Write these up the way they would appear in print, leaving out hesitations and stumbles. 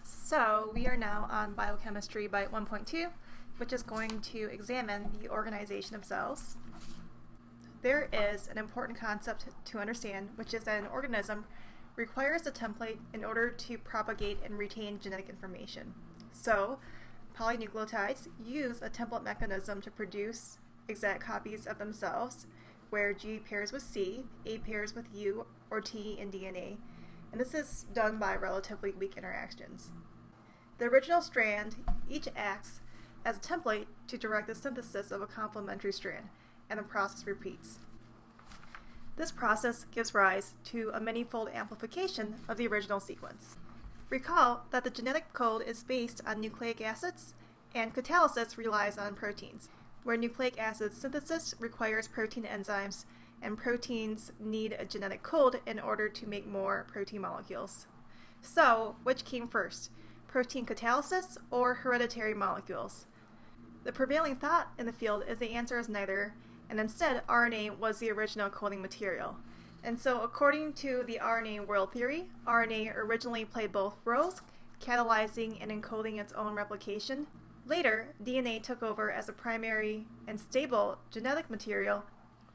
So we are now on Biochemistry Bite 1.2, which is going to examine the organization of cells. There is an important concept to understand, which is that an organism requires a template in order to propagate and retain genetic information. So polynucleotides use a template mechanism to produce exact copies of themselves, where G pairs with C, A pairs with U, or T in DNA, and this is done by relatively weak interactions. The original strand each acts as a template to direct the synthesis of a complementary strand, and the process repeats. This process gives rise to a manyfold amplification of the original sequence. Recall that the genetic code is based on nucleic acids, and catalysis relies on proteins, where nucleic acid synthesis requires protein enzymes, and proteins need a genetic code in order to make more protein molecules. So, which came first, protein catalysis or hereditary molecules? The prevailing thought in the field is the answer is neither, and instead RNA was the original coding material. And so according to the RNA world theory, RNA originally played both roles, catalyzing and encoding its own replication. Later, DNA took over as a primary and stable genetic material,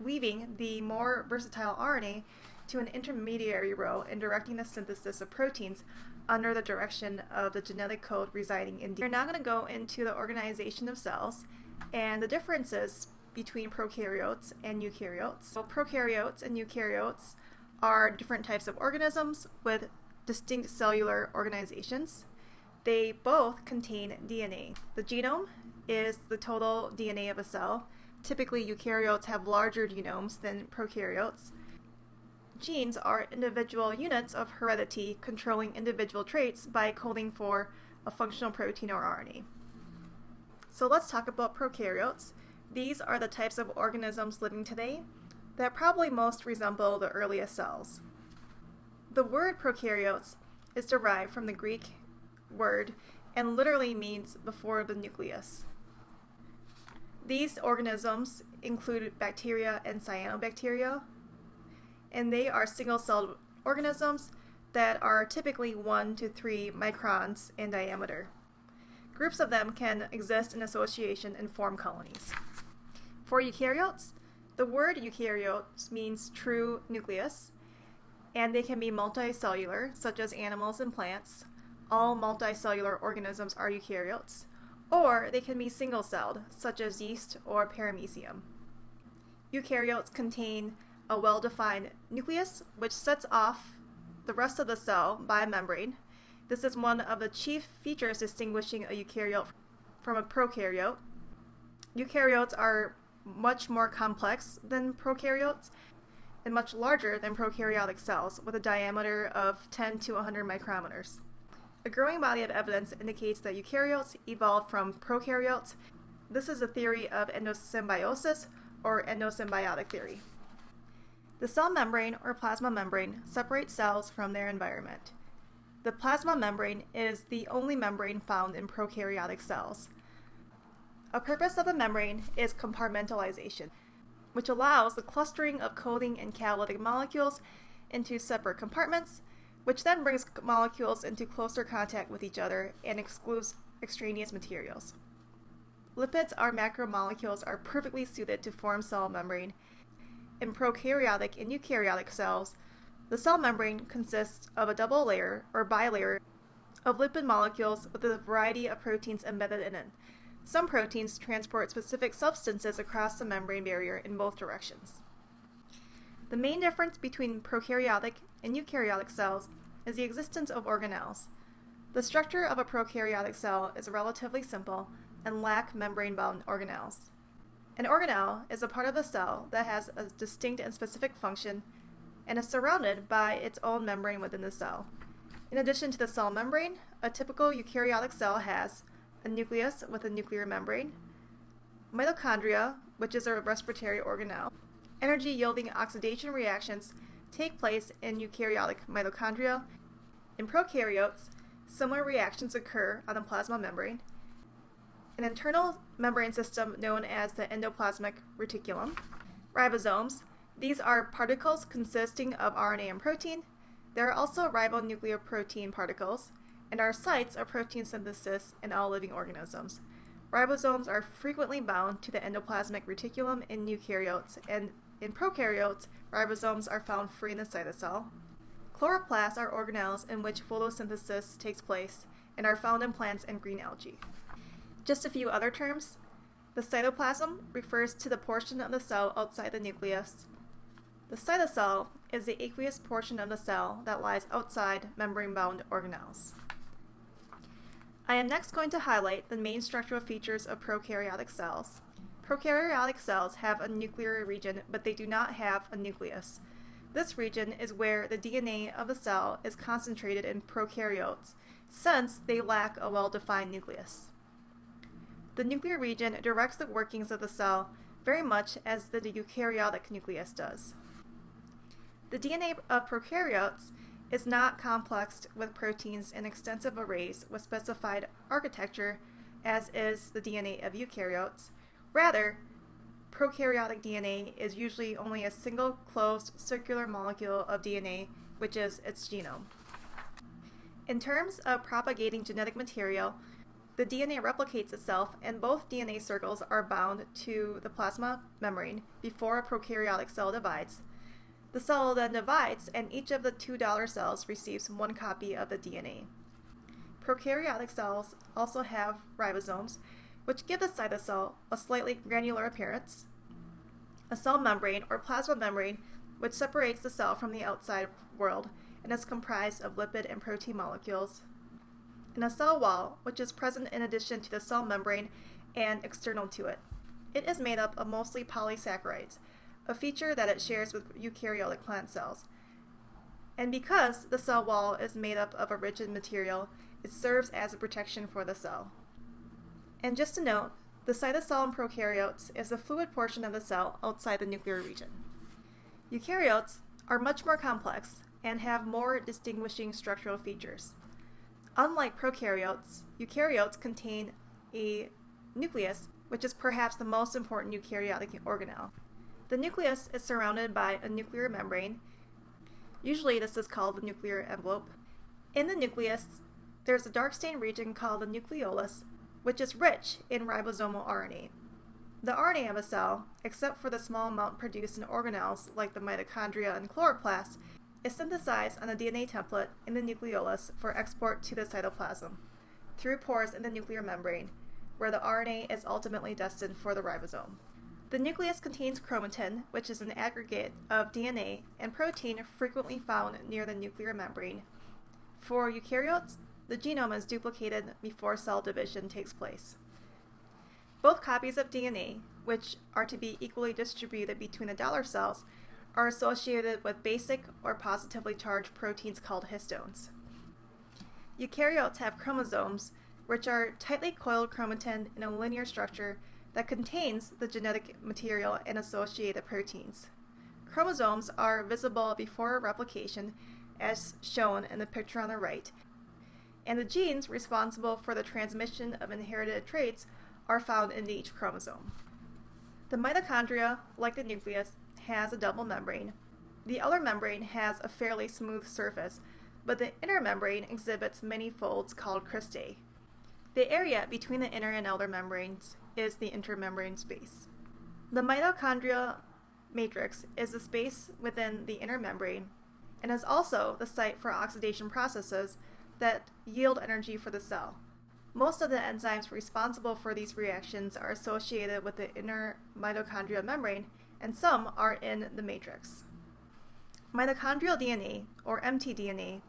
leaving the more versatile RNA to an intermediary role in directing the synthesis of proteins under the direction of the genetic code residing in DNA. We're now going to go into the organization of cells and the differences between prokaryotes and eukaryotes. So prokaryotes and eukaryotes are different types of organisms with distinct cellular organizations. They both contain DNA. The genome is the total DNA of a cell. Typically, eukaryotes have larger genomes than prokaryotes. Genes are individual units of heredity controlling individual traits by coding for a functional protein or RNA. So let's talk about prokaryotes. These are the types of organisms living today that probably most resemble the earliest cells. The word prokaryotes is derived from the Greek word and literally means before the nucleus. These organisms include bacteria and cyanobacteria, and they are single-celled organisms that are typically 1 to 3 microns in diameter. Groups of them can exist in association and form colonies. For eukaryotes, the word eukaryotes means true nucleus, and they can be multicellular, such as animals and plants. All multicellular organisms are eukaryotes, or they can be single-celled, such as yeast or paramecium. Eukaryotes contain a well-defined nucleus, which sets off the rest of the cell by a membrane. This is one of the chief features distinguishing a eukaryote from a prokaryote. Eukaryotes are much more complex than prokaryotes and much larger than prokaryotic cells, with a diameter of 10 to 100 micrometers. A growing body of evidence indicates that eukaryotes evolved from prokaryotes. This is a theory of endosymbiosis or endosymbiotic theory. The cell membrane or plasma membrane separates cells from their environment. The plasma membrane is the only membrane found in prokaryotic cells. A purpose of the membrane is compartmentalization, which allows the clustering of coding and catalytic molecules into separate compartments, which then brings molecules into closer contact with each other and excludes extraneous materials. Lipids or macromolecules are perfectly suited to form cell membrane. In prokaryotic and eukaryotic cells, the cell membrane consists of a double layer or bilayer of lipid molecules with a variety of proteins embedded in it. Some proteins transport specific substances across the membrane barrier in both directions. The main difference between prokaryotic and eukaryotic cells is the existence of organelles. The structure of a prokaryotic cell is relatively simple and lacks membrane-bound organelles. An organelle is a part of the cell that has a distinct and specific function and is surrounded by its own membrane within the cell. In addition to the cell membrane, a typical eukaryotic cell has a nucleus with a nuclear membrane, mitochondria, which is a respiratory organelle. Energy-yielding oxidation reactions take place in eukaryotic mitochondria. In prokaryotes, similar reactions occur on the plasma membrane. An internal membrane system known as the endoplasmic reticulum. Ribosomes. These are particles consisting of RNA and protein. There are also ribonucleoprotein particles, and are sites of protein synthesis in all living organisms. Ribosomes are frequently bound to the endoplasmic reticulum in eukaryotes, and in prokaryotes, ribosomes are found free in the cytosol. Chloroplasts are organelles in which photosynthesis takes place and are found in plants and green algae. Just a few other terms. The cytoplasm refers to the portion of the cell outside the nucleus. The cytosol is the aqueous portion of the cell that lies outside membrane-bound organelles. I am next going to highlight the main structural features of prokaryotic cells. Prokaryotic cells have a nuclear region, but they do not have a nucleus. This region is where the DNA of the cell is concentrated in prokaryotes, since they lack a well-defined nucleus. The nuclear region directs the workings of the cell very much as the eukaryotic nucleus does. The DNA of prokaryotes is not complexed with proteins in extensive arrays with specified architecture, as is the DNA of eukaryotes. Rather, prokaryotic DNA is usually only a single closed circular molecule of DNA, which is its genome. In terms of propagating genetic material, the DNA replicates itself, and both DNA circles are bound to the plasma membrane before a prokaryotic cell divides. The cell then divides, and each of the two daughter cells receives one copy of the DNA. Prokaryotic cells also have ribosomes, which give the cytosol a slightly granular appearance, a cell membrane or plasma membrane which separates the cell from the outside world and is comprised of lipid and protein molecules, and a cell wall, which is present in addition to the cell membrane and external to it. It is made up of mostly polysaccharides, a feature that it shares with eukaryotic plant cells. And because the cell wall is made up of a rigid material, it serves as a protection for the cell. And just to note, the cytosol in prokaryotes is the fluid portion of the cell outside the nuclear region. Eukaryotes are much more complex and have more distinguishing structural features. Unlike prokaryotes, eukaryotes contain a nucleus, which is perhaps the most important eukaryotic organelle. The nucleus is surrounded by a nuclear membrane. Usually this is called the nuclear envelope. In the nucleus, there's a dark-stained region called the nucleolus, which is rich in ribosomal RNA. The RNA of a cell, except for the small amount produced in organelles like the mitochondria and chloroplasts, is synthesized on a DNA template in the nucleolus for export to the cytoplasm, through pores in the nuclear membrane, where the RNA is ultimately destined for the ribosome. The nucleus contains chromatin, which is an aggregate of DNA and protein frequently found near the nuclear membrane. For eukaryotes, the genome is duplicated before cell division takes place. Both copies of DNA, which are to be equally distributed between the daughter cells, are associated with basic or positively charged proteins called histones. Eukaryotes have chromosomes, which are tightly coiled chromatin in a linear structure that contains the genetic material and associated proteins. Chromosomes are visible before replication, as shown in the picture on the right, and the genes responsible for the transmission of inherited traits are found in each chromosome. The mitochondria, like the nucleus, has a double membrane. The outer membrane has a fairly smooth surface, but the inner membrane exhibits many folds called cristae. The area between the inner and outer membranes is the intermembrane space. The mitochondrial matrix is the space within the inner membrane and is also the site for oxidation processes that yield energy for the cell. Most of the enzymes responsible for these reactions are associated with the inner mitochondrial membrane, and some are in the matrix. Mitochondrial DNA, or mtDNA,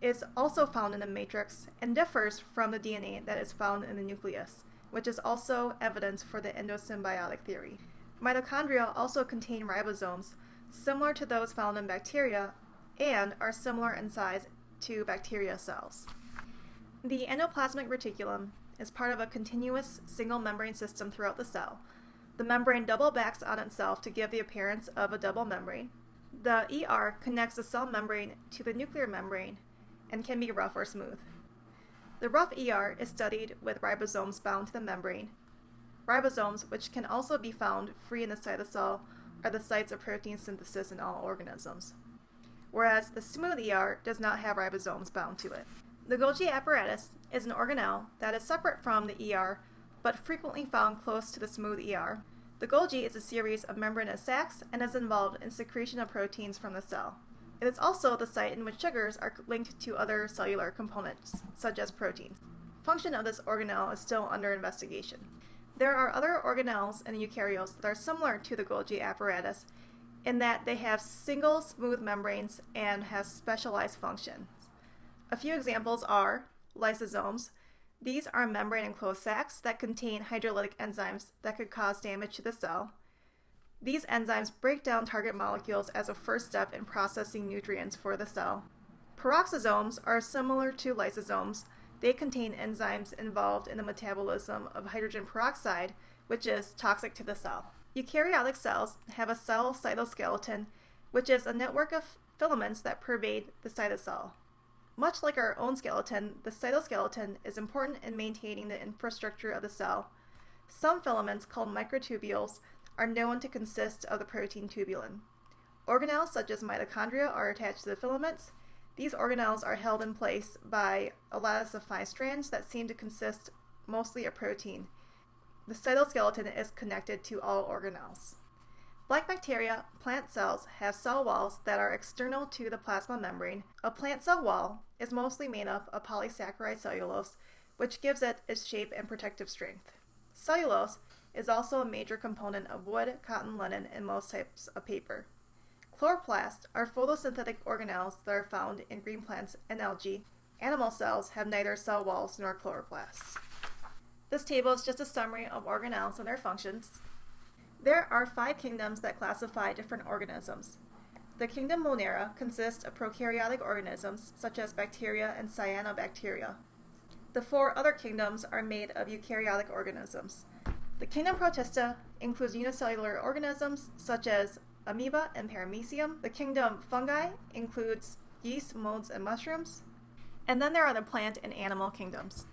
is also found in the matrix and differs from the DNA that is found in the nucleus, which is also evidence for the endosymbiotic theory. Mitochondria also contain ribosomes, similar to those found in bacteria, and are similar in size to bacteria cells. The endoplasmic reticulum is part of a continuous single membrane system throughout the cell. The membrane double backs on itself to give the appearance of a double membrane. The ER connects the cell membrane to the nuclear membrane and can be rough or smooth. The rough ER is studied with ribosomes bound to the membrane. Ribosomes, which can also be found free in the cytosol, are the sites of protein synthesis in all organisms, whereas the smooth ER does not have ribosomes bound to it. The Golgi apparatus is an organelle that is separate from the ER, but frequently found close to the smooth ER. The Golgi is a series of membranous sacs and is involved in secretion of proteins from the cell. It is also the site in which sugars are linked to other cellular components, such as proteins. Function of this organelle is still under investigation. There are other organelles in eukaryotes that are similar to the Golgi apparatus in that they have single smooth membranes and have specialized functions. A few examples are lysosomes. These are membrane-enclosed sacs that contain hydrolytic enzymes that could cause damage to the cell. These enzymes break down target molecules as a first step in processing nutrients for the cell. Peroxisomes are similar to lysosomes. They contain enzymes involved in the metabolism of hydrogen peroxide, which is toxic to the cell. Eukaryotic cells have a cell cytoskeleton, which is a network of filaments that pervade the cytosol. Much like our own skeleton, the cytoskeleton is important in maintaining the infrastructure of the cell. Some filaments, called microtubules, are known to consist of the protein tubulin. Organelles such as mitochondria are attached to the filaments. These organelles are held in place by a lattice of fine strands that seem to consist mostly of protein. The cytoskeleton is connected to all organelles. Like bacteria, plant cells have cell walls that are external to the plasma membrane. A plant cell wall is mostly made up of polysaccharide cellulose, which gives it its shape and protective strength. Cellulose is also a major component of wood, cotton, linen, and most types of paper. Chloroplasts are photosynthetic organelles that are found in green plants and algae. Animal cells have neither cell walls nor chloroplasts. This table is just a summary of organelles and their functions. There are 5 kingdoms that classify different organisms. The kingdom Monera consists of prokaryotic organisms such as bacteria and cyanobacteria. The 4 other kingdoms are made of eukaryotic organisms. The kingdom Protista includes unicellular organisms such as amoeba and paramecium. The kingdom Fungi includes yeast, molds, and mushrooms. And then there are the plant and animal kingdoms.